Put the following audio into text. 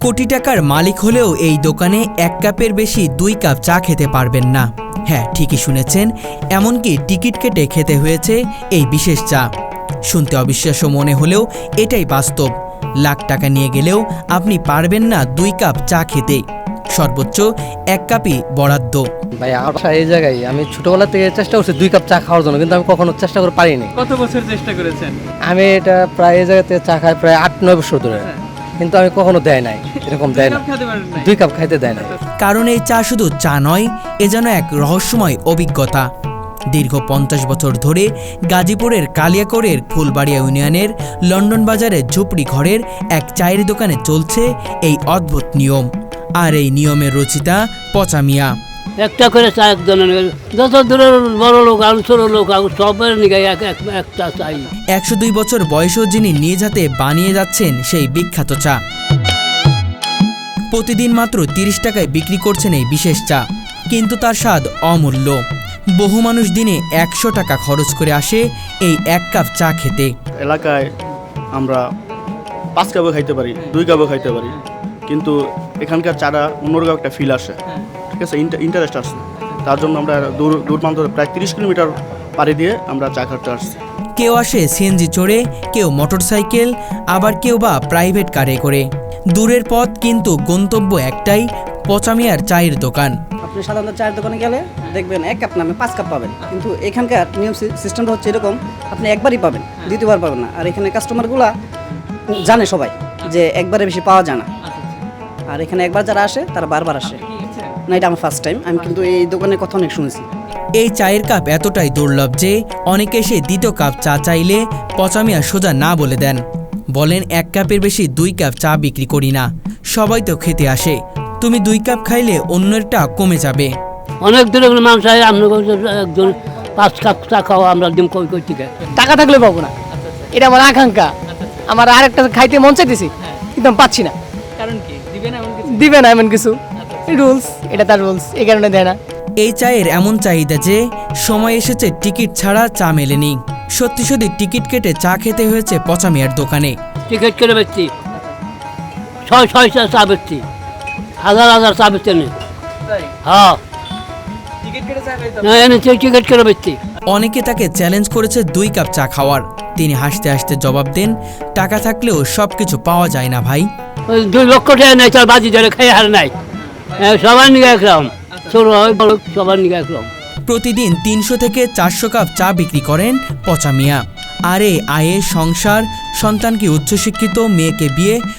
কোটি টাকার মালিক হলেও এই দোকানে 1 কাপের বেশি 2 কাপ চা খেতে পারবেন না। হ্যাঁ, ঠিকই শুনেছেন, এমনকি টিকিট কেটে খেতে হয়েছে এই বিশেষ চা। শুনতে অবিশ্বাস্য মনে হলেও এটাই বাস্তব। লাখ টাকা নিয়ে গেলেও আপনি পারবেন না 2 কাপ চা খেতে, সর্বোচ্চ 1 কাপই বরাদ্দ। ভাই আশা এই জায়গায় আমি ছোটবেলা থেকে চেষ্টা করছি 2 কাপ চা খাওয়ার জন্য, কিন্তু আমি কখনো চেষ্টা করে পারিনি। কত বছর চেষ্টা করেছেন? আমি এটা প্রায় এই জায়গা থেকে চা খাই প্রায় 8-9 বছর ধরে, কিন্তু আমি কখনো দেয় নাই, এরকম দেয় না, 2 কাপ খাইতে দেয় না। কারণ এই চা শুধু চা নয়, এ যেন এক রহস্যময় অভিজ্ঞতা। দীর্ঘ 50 বছর ধরে গাজীপুরের কালিয়াকৈরের ফুলবাড়িয়া ইউনিয়নের লন্ডন বাজারের ঝুপড়ি ঘরের এক চায়ের দোকানে চলছে এই অদ্ভুত নিয়ম। আর এই নিয়মের রচিতা পচা মিয়া। একটা করে চা একজনের, যত দূরের বড় লোক আর ছোট লোক সবের নিগাই একটা চাই। 102 বছর বয়সেও যিনি নিজ হাতে বানিয়ে যাচ্ছেন সেই বিখ্যাত চা। প্রতিদিন মাত্র 30 টাকায় বিক্রি করছেন এই বিশেষ চা, কিন্তু তার স্বাদ অমূল্য। বহু মানুষ দিনে 100 টাকা খরচ করে আসে এই 1 কাপ চা খেতে। এলাকায় আমরা 5 কাপও খাইতে পারি, 2 কাপও খাইতে পারি, কিন্তু এখানকার চাটা অন্যরকম একটা ফিল আসে, ঠিক আছে, ইন্টারেস্ট আসছে। তার জন্য আমরা দূর প্রান্ত প্রায় 30 কিলোমিটার পাড়ি দিয়ে আমরা চা খাতে আসছি। কেউ আসে সিএনজি চড়ে, কেউ মোটরসাইকেল, আবার কেউ বা প্রাইভেট কারে করে। দূরের পথ, কিন্তু গন্তব্য একটাই, পচা মিয়ার চায়ের দোকান। আপনি সাধারণত চায়ের দোকানে গেলে দেখবেন 1 কাপ নামে 5 কাপ পাবেন, কিন্তু এখানকার নিয়ম সিস্টেমটা হচ্ছে এরকম, আপনি একবারই পাবেন, দ্বিতীয়বার পাবেন না। আর এখানে কাস্টমারগুলা জানে সবাই যে একবারে বেশি পাওয়া যায় না, আর এখানে একবার যারা আসে তারা বারবার আসে না। এটা আমার ফার্স্ট টাইম, আমি কিন্তু এই দোকানের কথা অনেক শুনেছি। এই চায়ের কাপ এতটাই দুর্লভ যে অনেকে এসে দ্বিতীয় কাপ চা চাইলে পচা মিয়া সোজা না বলে দেন। বলেন, 1 কাপের বেশি 2 কাপ চা বিক্রি করি না, সবাই তো খেতে আসে, তুমি 2 কাপ খাইলে অন্যেরটা কমে যাবে। অনেক দূরে মানুষ হয়, আপনার একজন 5 কাপ চা খাওয়া আমরা দিন কই থেকে। টাকা থাকলে পাবো না, এটা আমার আকাঙ্ক্ষা। আমার আরেকটা খাইতে মন চাইতেছি, কিন্তু আমি পাচ্ছি না। কারণ কি? দিবে না এমন কিছু রুলস, এটা তার রুলস, এই কারণে দেয় না। এই চায়ের এমন চাহিদা যে সময় এসেছে টিকিট ছাড়া চা মেলেনি। সত্যি সত্যি টিকিট কেটে চা খেতে হয়েছে পচা মিয়ার দোকানে। টিকিট করে বেচছি, 600 চা বেচছি, 1000 চা বেচতে নেই। হ্যাঁ, টিকিট করে বেচছি। অনেকে তাকে চ্যালেঞ্জ করেছে 2 কাপ চা খাওয়ার। তিনি হাসতে হাসতে জবাব দেন, টাকা থাকলেও সবকিছু পাওয়া যায় না ভাই। 2 লক্ষ টাকা নাই, চল বাজি ধরে খাই হার নাই, সবার নিয়ে একরকম, ছোট হয় বড় সবার নিয়ে একরকম। প্রতিদিন 300 থেকে 400 কাপ চা বিক্রি করেন পচা মিয়া। আর এই আয়ে সংসার, সন্তানকে উচ্চশিক্ষিত, মেয়েকে বিয়ে,